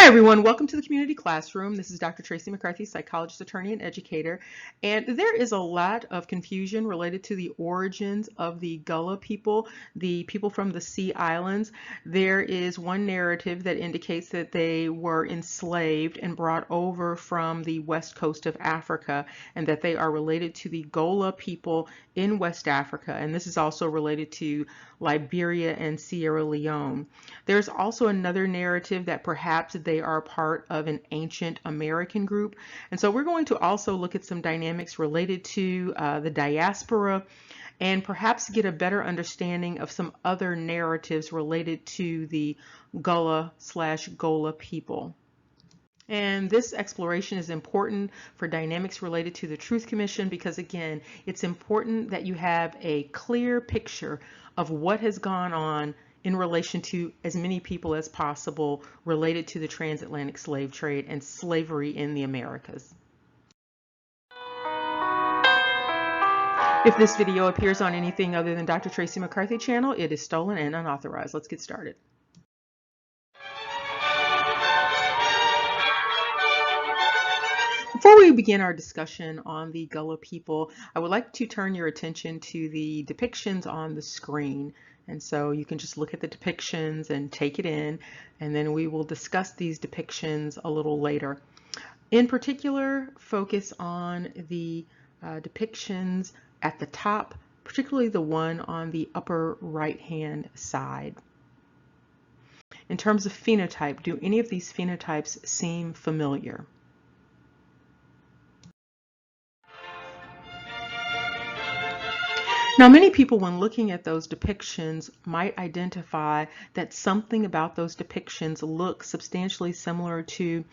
everyone, welcome to the community classroom. This is Dr. Tracy McCarthy, psychologist, attorney, and educator. And there is a lot of confusion related to the origins of the Gullah people, the people from the Sea Islands. There is one narrative that indicates that they were enslaved and brought over from the west coast of Africa, and that they are related to the Gola people in West Africa. And this is also related to Liberia and Sierra Leone. There's also another narrative that perhaps they are part of an ancient American group. And so we're going to also look at some dynamics related to the diaspora and perhaps get a better understanding of some other narratives related to the Gullah/Gola people. And this exploration is important for dynamics related to the Truth Commission because, again, it's important that you have a clear picture of what has gone on in relation to as many people as possible related to the transatlantic slave trade and slavery in the Americas. If this video appears on anything other than Dr. Tracy McCarthy channel, it is stolen and unauthorized. Let's get started. Before we begin our discussion on the Gullah people, I would like to turn your attention to the depictions on the screen. And so you can just look at the depictions and take it in, and then we will discuss these depictions a little later. In particular, focus on the depictions at the top, particularly the one on the upper right-hand side. In terms of phenotype, do any of these phenotypes seem familiar? Now, many people, when looking at those depictions, might identify that something about those depictions looks substantially similar to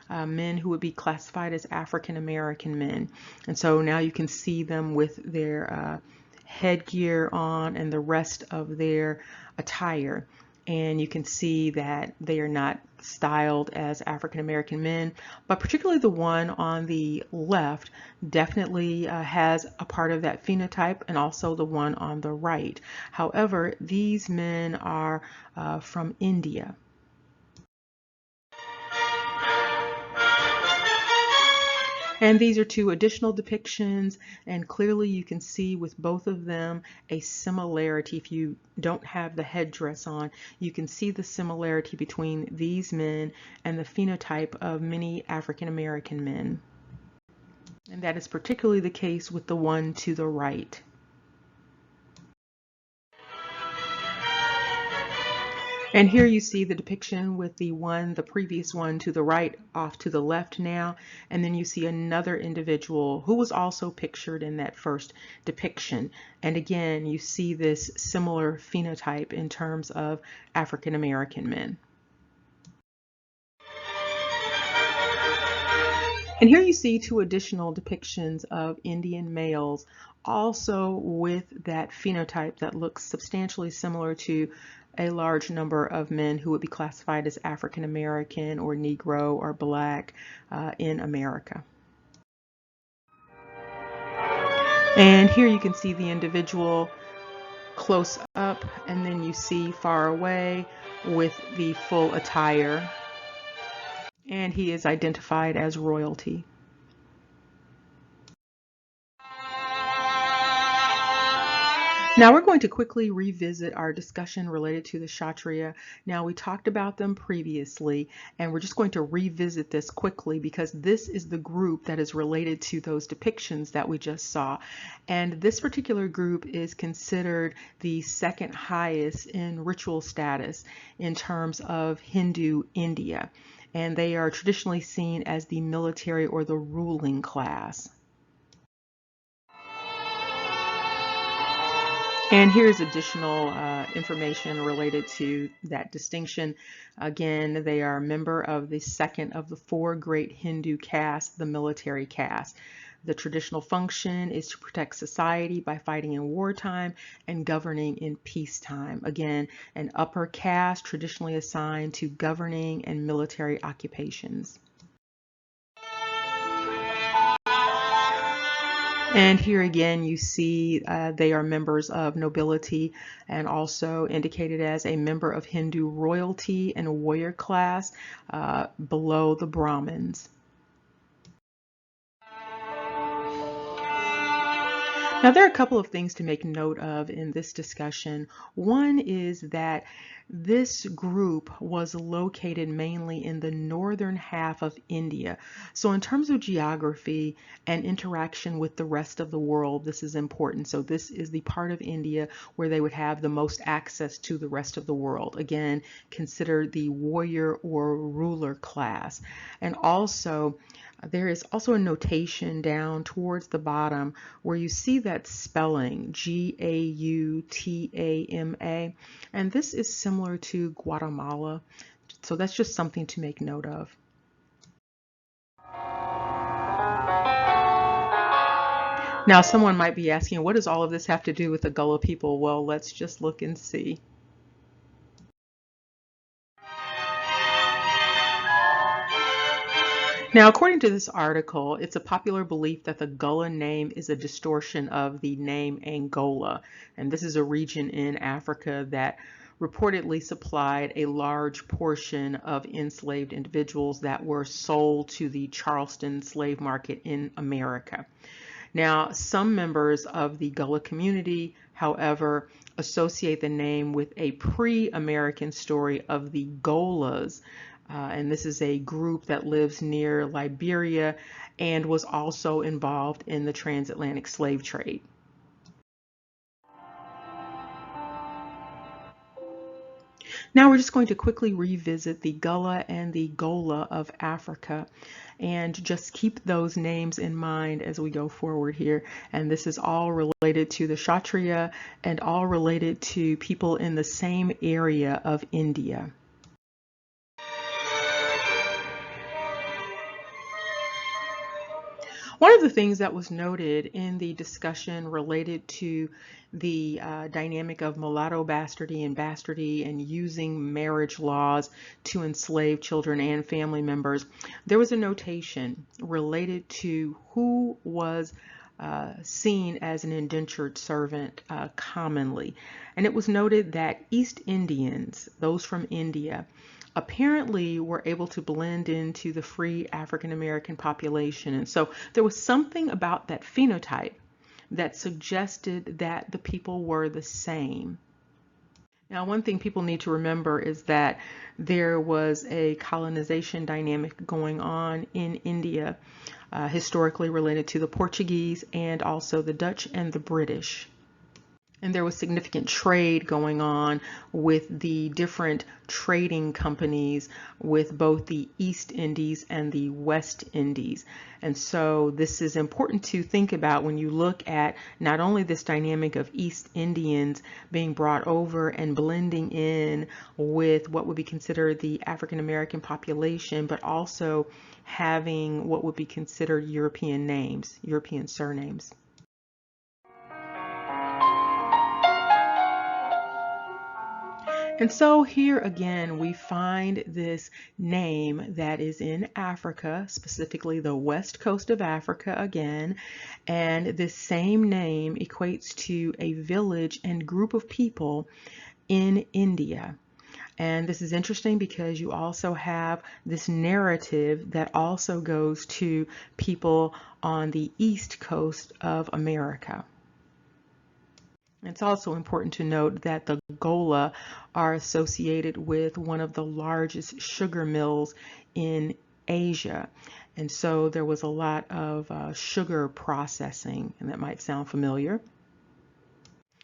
men who would be classified as African American men. And so now you can see them with their headgear on and the rest of their attire. And you can see that they are not styled as African American men, but particularly the one on the left definitely has a part of that phenotype, and also the one on the right. However, these men are from India. And these are two additional depictions, and clearly you can see with both of them a similarity. If you don't have the headdress on, you can see the similarity between these men and the phenotype of many African American men. And that is particularly the case with the one to the right. And here you see the depiction with the previous one to the right off to the left now, and then you see another individual who was also pictured in that first depiction. And again, you see this similar phenotype in terms of African American men. And here you see two additional depictions of Indian males, also with that phenotype that looks substantially similar to a large number of men who would be classified as African American or Negro or Black in America. And here you can see the individual close up, and then you see far away with the full attire. And he is identified as royalty. Now we're going to quickly revisit our discussion related to the Kshatriya. Now, we talked about them previously, and we're just going to revisit this quickly because this is the group that is related to those depictions that we just saw. And this particular group is considered the second highest in ritual status in terms of Hindu India. And they are traditionally seen as the military or the ruling class. And here's additional information related to that distinction. Again, they are a member of the second of the four great Hindu castes, the military caste. The traditional function is to protect society by fighting in wartime and governing in peacetime. Again, an upper caste traditionally assigned to governing and military occupations. And here again, you see they are members of nobility and also indicated as a member of Hindu royalty and a warrior class below the Brahmins. Now, there are a couple of things to make note of in this discussion. One is that this group was located mainly in the northern half of India. So in terms of geography and interaction with the rest of the world, this is important. So this is the part of India where they would have the most access to the rest of the world. Again, consider the warrior or ruler class. And also, there is also a notation down towards the bottom where you see that spelling, Gautama, and this is similar to Guatemala. So that's just something to make note of. Now, someone might be asking, what does all of this have to do with the Gullah people? Well, let's just look and see. Now, according to this article, it's a popular belief that the Gullah name is a distortion of the name Angola, and this is a region in Africa that reportedly supplied a large portion of enslaved individuals that were sold to the Charleston slave market in America. Now, some members of the Gullah community, however, associate the name with a pre-American story of the Golas, and this is a group that lives near Liberia and was also involved in the transatlantic slave trade. Now we're just going to quickly revisit the Gullah and the Gola of Africa, and just keep those names in mind as we go forward here. And this is all related to the Kshatriya and all related to people in the same area of India. One of the things that was noted in the discussion related to the dynamic of mulatto bastardy and using marriage laws to enslave children and family members, there was a notation related to who was seen as an indentured servant commonly. And it was noted that East Indians, those from India, apparently were able to blend into the free African American population. And so there was something about that phenotype that suggested that the people were the same. Now, one thing people need to remember is that there was a colonization dynamic going on in India, historically related to the Portuguese and also the Dutch and the British. And there was significant trade going on with the different trading companies with both the East Indies and the West Indies. And so this is important to think about when you look at not only this dynamic of East Indians being brought over and blending in with what would be considered the African American population, but also having what would be considered European names, European surnames. And so here again, we find this name that is in Africa, specifically the west coast of Africa again, and this same name equates to a village and group of people in India. And this is interesting because you also have this narrative that also goes to people on the east coast of America. It's also important to note that the Gola are associated with one of the largest sugar mills in Asia. And so there was a lot of sugar processing, and that might sound familiar.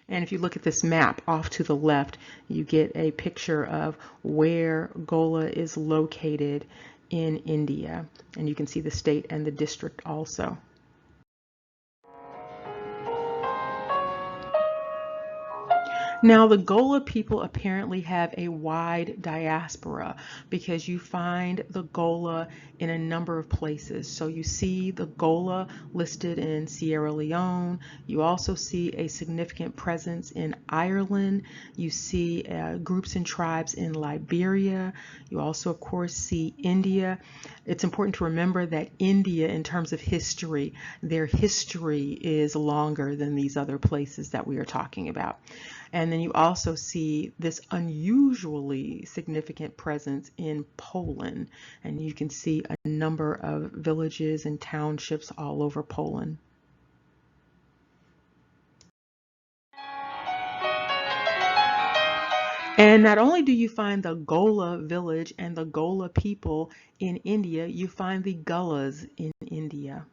And if you look at this map off to the left, you get a picture of where Gola is located in India. And you can see the state and the district also. Now, the Gola people apparently have a wide diaspora because you find the Gola in a number of places. So you see the Gola listed in Sierra Leone. You also see a significant presence in Ireland. You see groups and tribes in Liberia. You also, of course, see India. It's important to remember that India, in terms of history, their history is longer than these other places that we are talking about. And then you also see this unusually significant presence in Poland. And you can see a number of villages and townships all over Poland. And not only do you find the Gola village and the Gola people in India, you find the Gullas in India.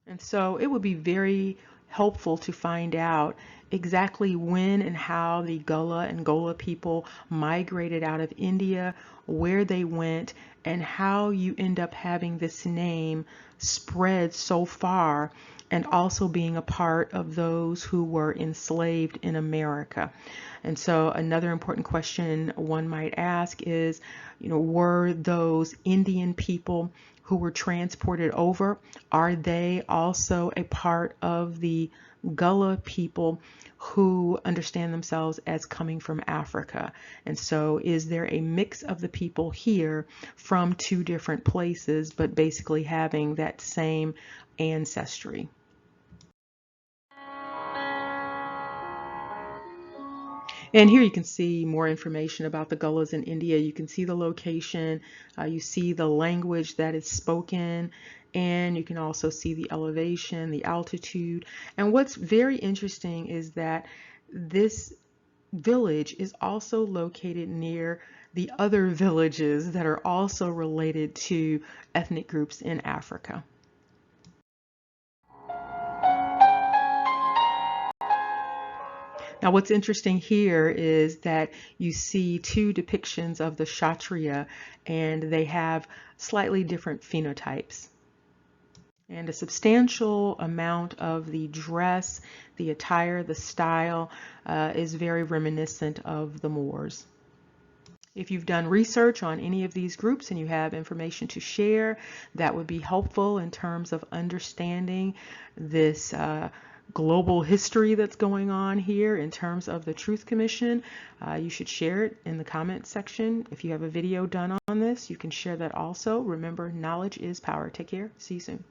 And so it would be very helpful to find out exactly when and how the Gullah and Gola people migrated out of India, where they went, and how you end up having this name spread so far and also being a part of those who were enslaved in America. And so another important question one might ask is, were those Indian people who were transported over, are they also a part of the Gullah people who understand themselves as coming from Africa? And so is there a mix of the people here from two different places, but basically having that same ancestry? And here you can see more information about the Gullas in India. You can see the location, you see the language that is spoken, and you can also see the elevation, the altitude. And what's very interesting is that this village is also located near the other villages that are also related to ethnic groups in Africa. Now, what's interesting here is that you see two depictions of the Kshatriya, and they have slightly different phenotypes. And a substantial amount of the dress, the attire, the style is very reminiscent of the Moors. If you've done research on any of these groups and you have information to share, that would be helpful in terms of understanding this global history that's going on here in terms of the Truth Commission. You should share it in the comment section. If you have a video done on this, you can share that also. Remember, knowledge is power. Take care. See you soon.